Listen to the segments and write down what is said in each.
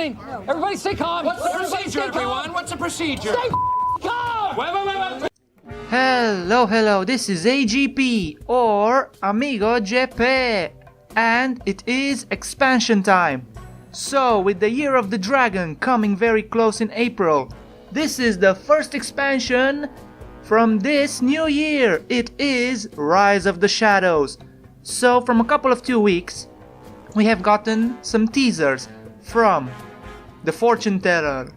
happening? Everybody stay calm. What's the procedure, everyone? What's the procedure? Stay calm! Wait. Hello, this is AGP or AmigoGP, and it is expansion time. So, with the Year of the Dragon coming very close in April, this is the first expansion from this new year. It is Rise of the Shadows. So, from a couple of 2 weeks, we have gotten some teasers from the Fortune Teller,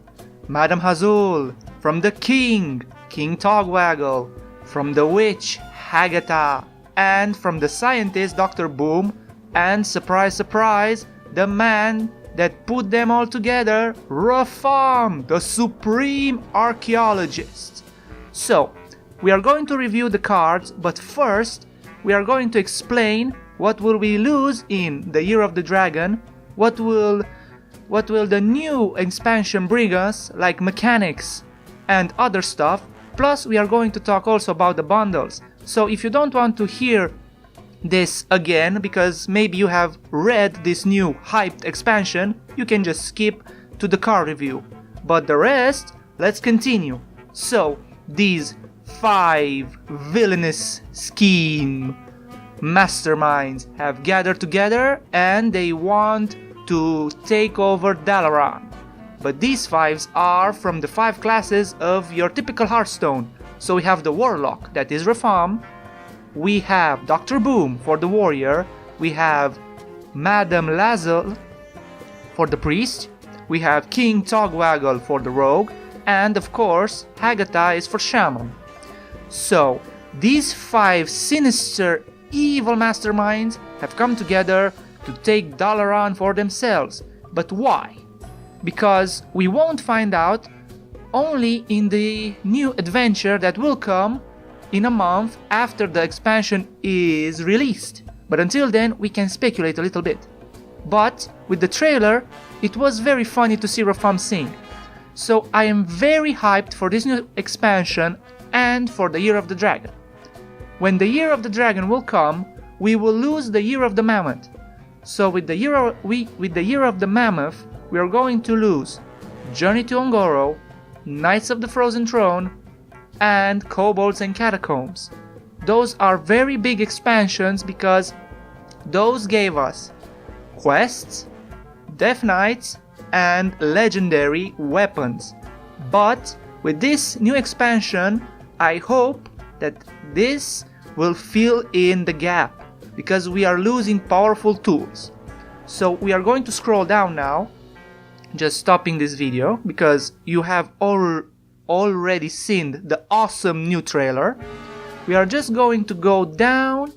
Madame Hazul, from the King Togwaggle, from the Witch, Hakata, and from the Scientist, Dr. Boom, and surprise, surprise, the man that put them all together, Rafam, the Supreme Archaeologist. So, we are going to review the cards, but first, we are going to explain what will we lose in the Year of the Dragon, what will the new expansion bring us, like mechanics and other stuff. Plus, we are going to talk also about the bundles. So if you don't want to hear this again, because maybe you have read this new hyped expansion, you can just skip to the card review. But the rest, let's continue. So, these 5 villainous scheme masterminds have gathered together and they want to take over Dalaran. But these 5s are from the 5 classes of your typical Hearthstone. So we have the Warlock, that is Rafam. We have Dr. Boom for the Warrior. We have Madame Lazel for the Priest. We have King Togwaggle for the Rogue. And of course, Hakata is for Shaman. So, these 5 sinister, evil masterminds have come together to take Dalaran for themselves. But why? Because we won't find out only in the new adventure that will come in a month after the expansion is released. But until then, we can speculate a little bit. But with the trailer, it was very funny to see Rafam sing. So I am very hyped for this new expansion and for the Year of the Dragon. When the Year of the Dragon will come, we will lose the Year of the Mammoth. So with the Year of the Mammoth, we are going to lose Journey to Ungoro, Knights of the Frozen Throne, and Kobolds and Catacombs. Those are very big expansions because those gave us quests, Death Knights, and legendary weapons. But with this new expansion, I hope that this will fill in the gap because we are losing powerful tools. So we are going to scroll down now, just stopping this video because you have already seen the awesome new trailer. We are just going to go down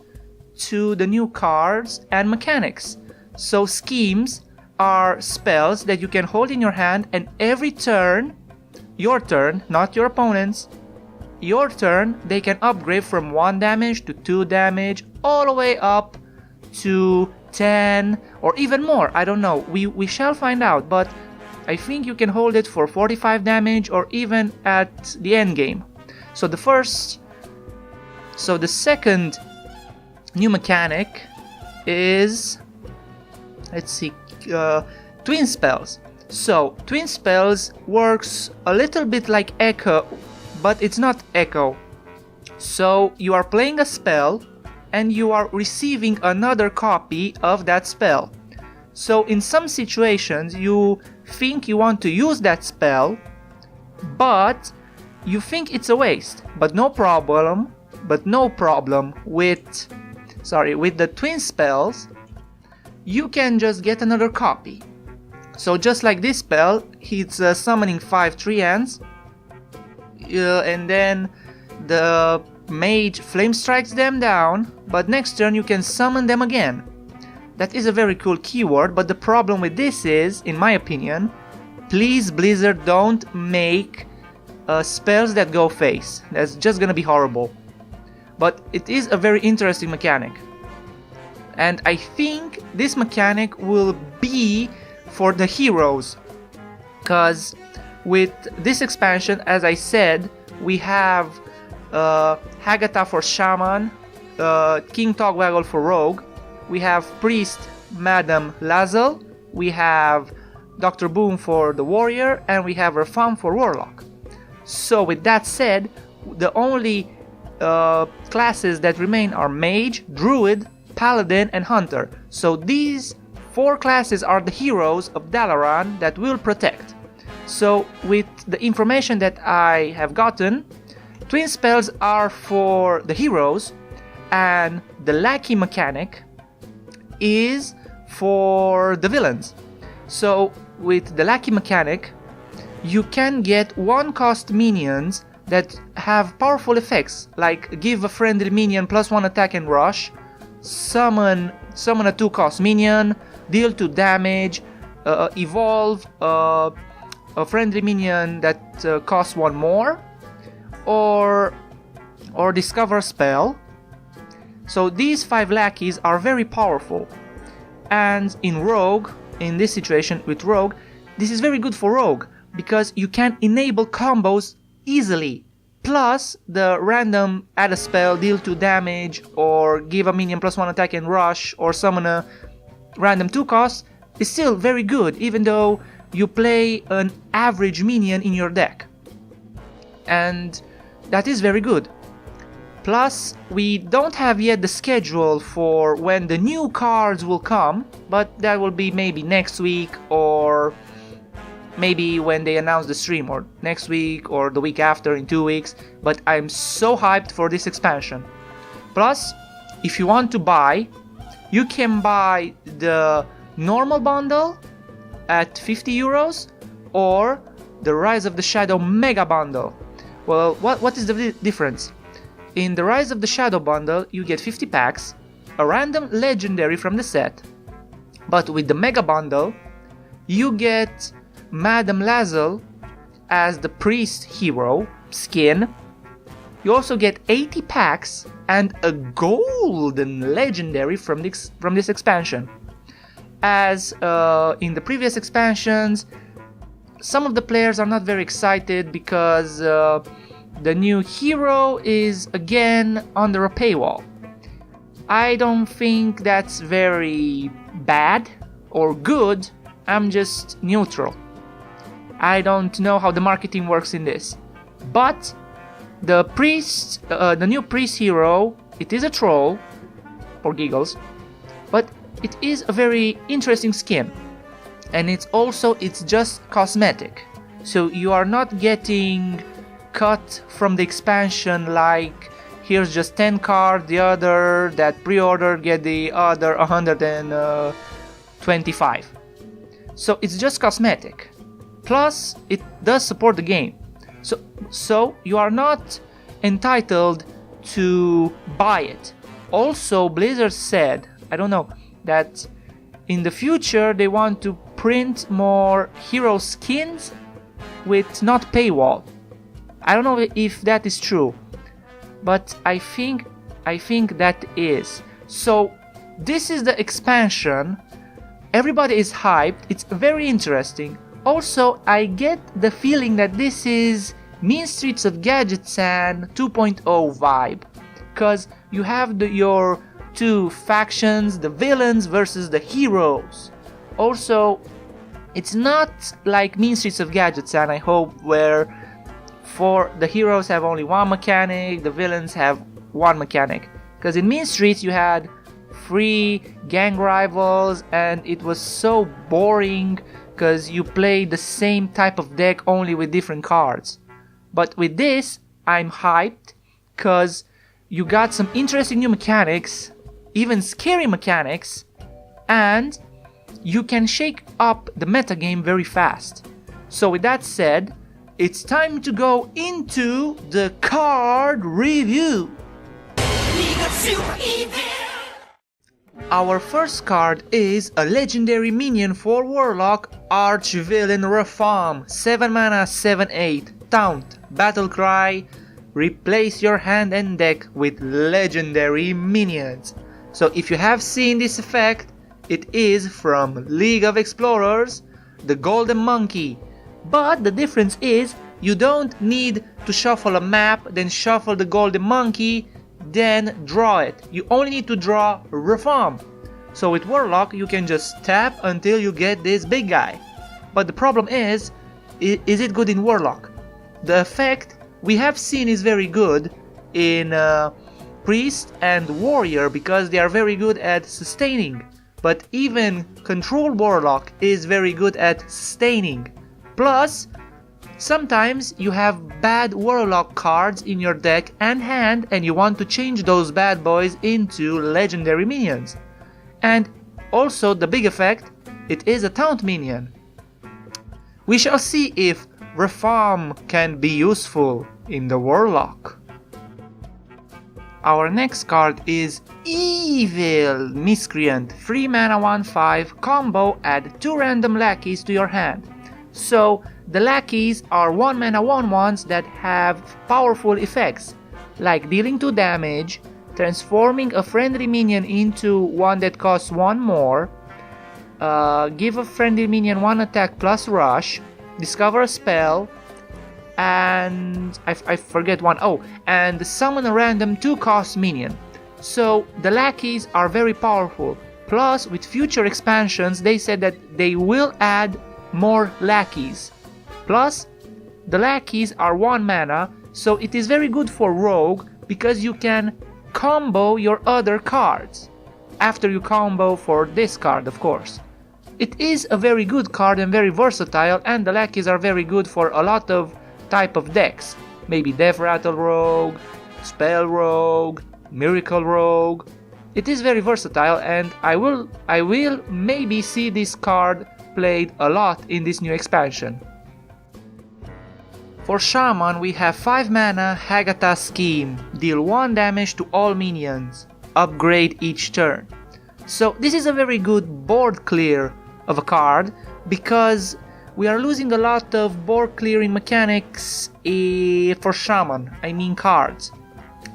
to the new cards and mechanics. So schemes are spells that you can hold in your hand, and every turn, your turn, not your opponent's, your turn, they can upgrade from 1 damage to 2 damage all the way up to 10 or even more. I don't know, we shall find out, but I think you can hold it for 45 damage or even at the end game. So the second new mechanic is, let's see, twin spells. So twin spells works a little bit like Echo, but it's not Echo. So you are playing a spell and you are receiving another copy of that spell. So in some situations you think you want to use that spell, but you think it's a waste. But no problem with the twin spells, you can just get another copy. So just like this spell, it's summoning 5 treants, and then the Mage flame strikes them down, but next turn you can summon them again. That is a very cool keyword, but the problem with this is, in my opinion, please Blizzard, don't make spells that go face. That's just gonna be horrible. But it is a very interesting mechanic. And I think this mechanic will be for the heroes. Because with this expansion, as I said, we have Hakata for Shaman, King Togwaggle for Rogue, we have Priest Madame Lazel, we have Dr. Boom for the Warrior, and we have Rafam for Warlock. So with that said, the only classes that remain are Mage, Druid, Paladin, and Hunter. So these 4 classes are the heroes of Dalaran that will protect. So with the information that I have gotten, twin spells are for the heroes, and the lackey mechanic is for the villains. So with the lackey mechanic, you can get 1-cost minions that have powerful effects, like give a friendly minion +1 attack and rush, summon a 2-cost minion, deal 2 damage, evolve a friendly minion that costs 1 more, or discover a spell. So these 5 lackeys are very powerful. And in Rogue, in this situation with Rogue, this is very good for Rogue, because you can enable combos easily. Plus, the random add a spell, deal 2 damage, or give a minion +1 attack and rush, or summon a random 2 cost is still very good, even though you play an average minion in your deck. And that is very good. Plus, we don't have yet the schedule for when the new cards will come, but that will be maybe next week, or maybe when they announce the stream, or next week, or the week after in 2 weeks. But I'm so hyped for this expansion. Plus, if you want to buy, you can buy the normal bundle at 50 euros, or the Rise of the Shadow Mega Bundle. Well, what is the difference? In the Rise of the Shadow bundle, you get 50 packs, a random legendary from the set, but with the Mega Bundle, you get Madame Lazel as the Priest hero skin. You also get 80 packs and a golden legendary from this expansion. As in the previous expansions, some of the players are not very excited because the new hero is again under a paywall. I don't think that's very bad or good, I'm just neutral. I don't know how the marketing works in this. But the priest, the new priest hero, it is a troll, for giggles, but it is a very interesting skin. And it's just cosmetic. So you are not getting cut from the expansion like here's just 10 cards, the other that pre-order get the other 125. So it's just cosmetic. Plus it does support the game. So you are not entitled to buy it. Also, Blizzard said, I don't know, that in the future they want to print more hero skins with not paywall. I don't know if that is true, but I think that is. So this is the expansion. Everybody is hyped. It's very interesting. Also, I get the feeling that this is Mean Streets of Gadgetzan 2.0 vibe, because you have your 2 factions, the villains versus the heroes. Also, it's not like Mean Streets of Gadgetzan, I hope, where for the heroes have only 1 mechanic, the villains have 1 mechanic. Because in Mean Streets you had 3 gang rivals and it was so boring because you played the same type of deck only with different cards. But with this, I'm hyped because you got some interesting new mechanics, even scary mechanics, and you can shake up the metagame very fast. So with that said, it's time to go into the card review. Our first card is a legendary minion for Warlock, Archvillain Rafam, 7 mana, 7/8, Taunt, Battle Cry, replace your hand and deck with legendary minions. So if you have seen this effect, it is from League of Explorers, the Golden Monkey. But the difference is you don't need to shuffle a map, then shuffle the Golden Monkey, then draw it. You only need to draw Rafam. So with Warlock you can just tap until you get this big guy. but the problem is it good in Warlock? The effect we have seen is very good in Priest and Warrior because they are very good at sustaining, but even Control Warlock is very good at sustaining. Plus, sometimes you have bad Warlock cards in your deck and hand and you want to change those bad boys into legendary minions. And also the big effect, it is a taunt minion. We shall see if Reform can be useful in the Warlock. Our next card is Evil Miscreant. 3 mana 1/5 combo, add 2 random lackeys to your hand. So the lackeys are 1 mana 1/1s that have powerful effects, like dealing 2 damage, transforming a friendly minion into one that costs 1 more, give a friendly minion 1 attack plus rush, discover a spell, and I forget one. Oh, and summon a random 2-cost minion. So the lackeys are very powerful. Plus, with future expansions, they said that they will add more lackeys. Plus, the lackeys are 1 mana, so it is very good for Rogue because you can combo your other cards. After you combo for this card, of course. It is a very good card and very versatile, and the lackeys are very good for a lot of type of decks. Maybe Death Rattle Rogue, Spell Rogue, Miracle Rogue. It is very versatile, and I will maybe see this card played a lot in this new expansion. For Shaman we have 5 mana Hakata Scheme. Deal 1 damage to all minions. Upgrade each turn. So this is a very good board clear of a card because we are losing a lot of board clearing mechanics for Shaman, I mean cards.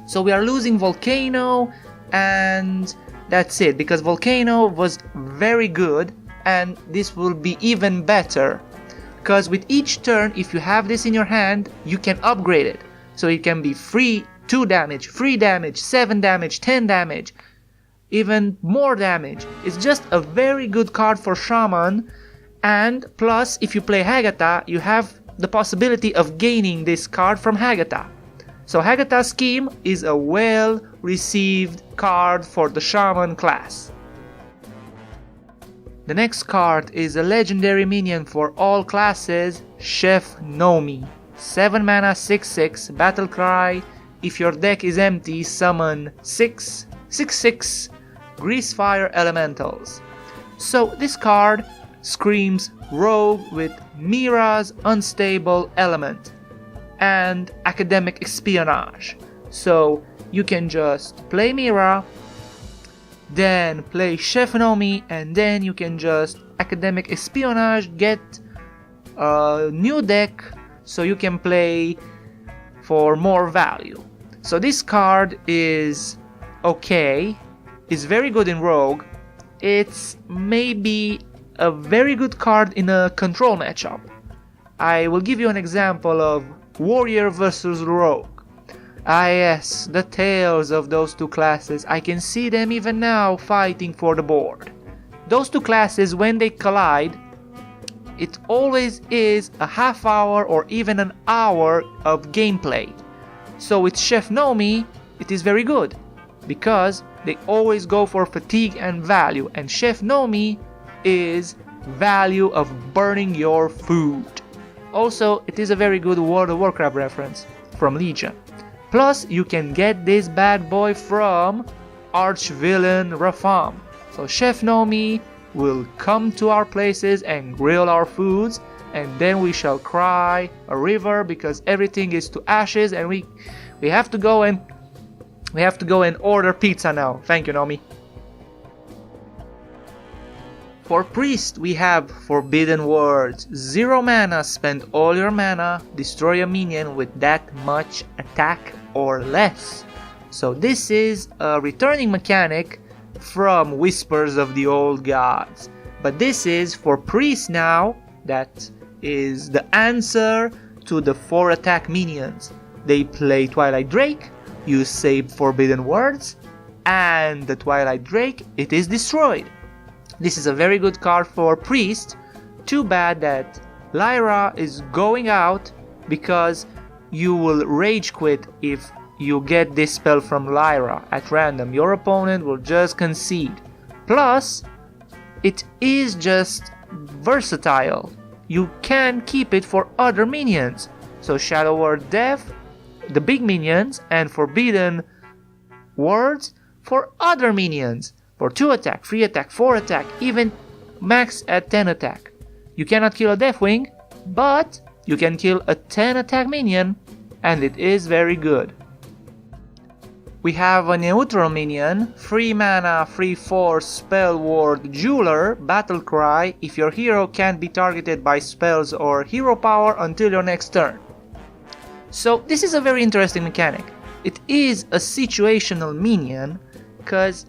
So we are losing Volcano and that's it, because Volcano was very good and this will be even better. Because with each turn, if you have this in your hand, you can upgrade it. So it can be free 2 damage, 3 damage, 7 damage, 10 damage, even more damage. It's just a very good card for Shaman. And plus, if you play Hakata, you have the possibility of gaining this card from Hakata. So Hakata Scheme is a well-received card for the Shaman class. The next card is a legendary minion for all classes, Chef Nomi. 7 mana 6/6 battle cry. If your deck is empty, summon 6/6 Greasefire Elementals. So this card screams Rogue with Mira's Unstable Element and Academic Espionage. So you can just play Mira, then play Chef Nomi, and then you can just Academic Espionage, get a new deck so you can play for more value. So this card is okay, it's very good in Rogue. It's maybe a very good card in a control matchup. I will give you an example of Warrior versus Rogue. Ah yes, the tales of those two classes. I can see them even now fighting for the board. Those two classes, when they collide, it always is a half hour or even an hour of gameplay. So with Chef Nomi, it is very good, because they always go for fatigue and value, and Chef Nomi is value of burning your food. Also, it is a very good World of Warcraft reference from Legion. Plus, you can get this bad boy from Archvillain Rafam. So Chef Nomi will come to our places and grill our foods, and then we shall cry a river because everything is to ashes, and we have to go and order pizza now. Thank you, Nomi. For Priest, we have Forbidden Words. 0 mana, spend all your mana, destroy a minion with that much attack or less. So this is a returning mechanic from Whispers of the Old Gods. But this is for Priest now, that is the answer to the 4 attack minions. They play Twilight Drake, you save Forbidden Words, and the Twilight Drake, it is destroyed. This is a very good card for Priest, too bad that Lyra is going out because you will rage quit if you get this spell from Lyra at random. Your opponent will just concede. Plus, it is just versatile. You can keep it for other minions. So Shadow Word Death, the big minions, and Forbidden Words for other minions. For 2 attack, 3 attack, 4 attack, even max at 10 attack. You cannot kill a Deathwing, but you can kill a 10 attack minion, and it is very good. We have a neutral minion, 3 mana, 3/4 Spell Ward Jeweler, Battle Cry, if your hero can't be targeted by spells or hero power until your next turn. So this is a very interesting mechanic. It is a situational minion, because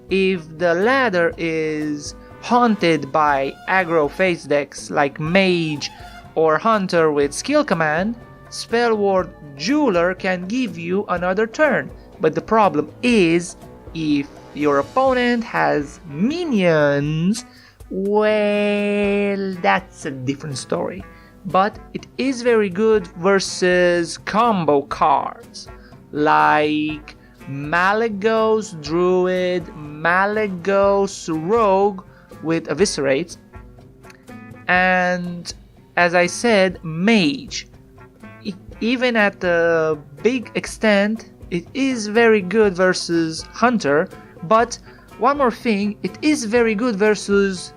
if the ladder is haunted by aggro face decks like Mage or Hunter with skill command, Spell Ward Jeweler can give you another turn. But the problem is, if your opponent has minions, well, that's a different story. But it is very good versus combo cards like Malygos Druid, Malygos Rogue with Eviscerates, and as I said, Mage. Even at a big extent, it is very good versus Hunter, but one more thing, it is very good versus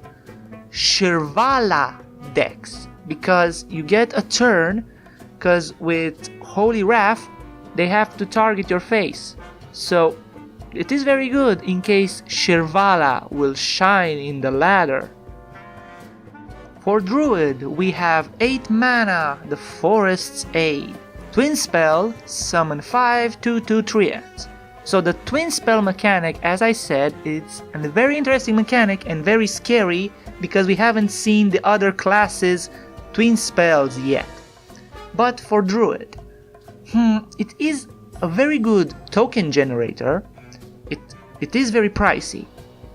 Shirvala decks, because you get a turn, because with Holy Wrath, they have to target your face. So it is very good in case Shirvala will shine in the ladder. For Druid, we have 8 mana, the Forest's Aid. Twin spell, summon 5, 2/2 triads. So the twin spell mechanic, as I said, it's a very interesting mechanic and very scary because we haven't seen the other classes' twin spells yet. But for Druid, it is a very good token generator. It is very pricey,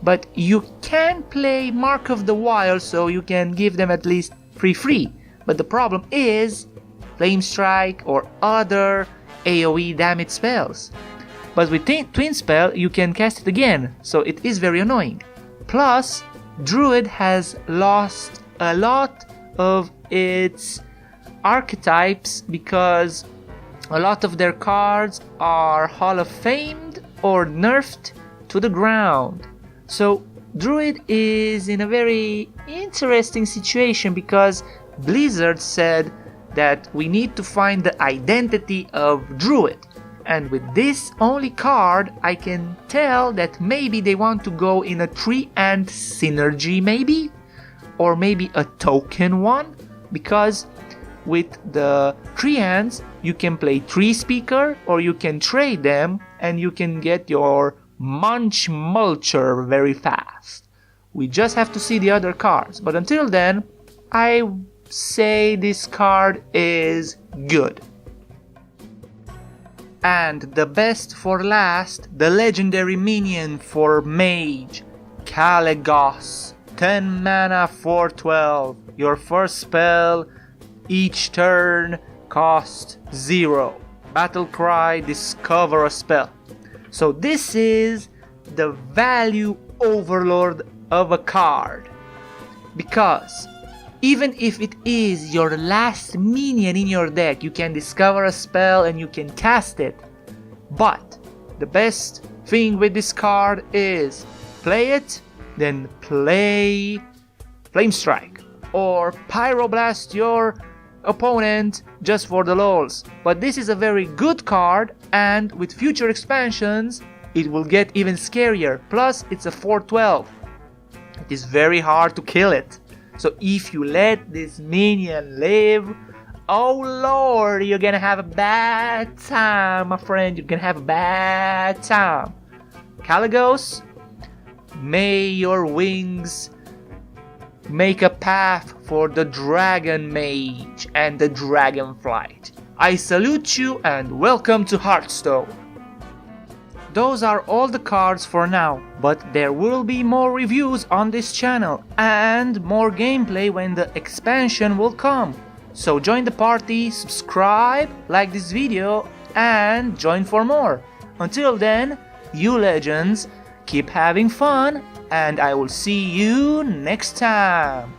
but you can play Mark of the Wild, so you can give them at least free. But the problem is Flame Strike or other AoE damage spells. But with Twin Spell you can cast it again, so it is very annoying. Plus, Druid has lost a lot of its archetypes because a lot of their cards are Hall of Famed or nerfed to the ground. So Druid is in a very interesting situation because Blizzard said that we need to find the identity of Druid. And with this only card, I can tell that maybe they want to go in a 3-ant synergy maybe? Or maybe a token one? Because with the 3 ants, you can play 3 Speaker or you can trade them and you can get your Munch Mulcher very fast. We just have to see the other cards. But until then, I say this card is good. And the best for last, the legendary minion for Mage, Kalecgos, 10 mana 4/12. Your first spell each turn cost 0. Battle Cry, discover a spell. So this is the value overlord of a card. Because even if it is your last minion in your deck, you can discover a spell and you can cast it. But the best thing with this card is play it, then play Flame Strike or Pyroblast your opponent just for the lols. But this is a very good card, and with future expansions it will get even scarier. Plus it's a 4/12. It is very hard to kill it. So if you let this minion live, oh lord, you're gonna have a bad time, my friend. You're gonna have a bad time. Kalecgos, may your wings make a path for the Dragon Mage and the Dragonflight. I salute you and welcome to Hearthstone. Those are all the cards for now, but there will be more reviews on this channel and more gameplay when the expansion will come. So join the party, subscribe, like this video, and join for more. Until then, you legends, keep having fun, and I will see you next time.